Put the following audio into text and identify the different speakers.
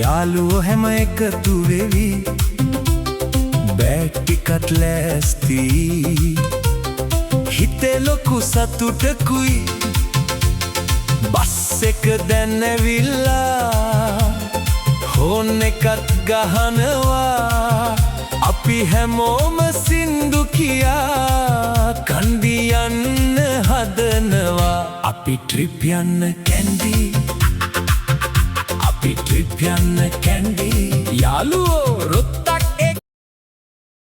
Speaker 1: යාළුවෝ හැම එකතු වෙවි බෑග් ටිකත් ලෑස්ති හිතේ ලොකු සතුටකුයි බස් එක දැන් ඇවිල්ලා හෝන් එකත් ගහනවා අපි හැමෝම සින්දු කියා කන්දි යන්න හදනවා අපි ට්‍රිප් යන්න කැන්ඩි ट्रिप යන්න කැන්ඩි යාළුවෝ රොත්තා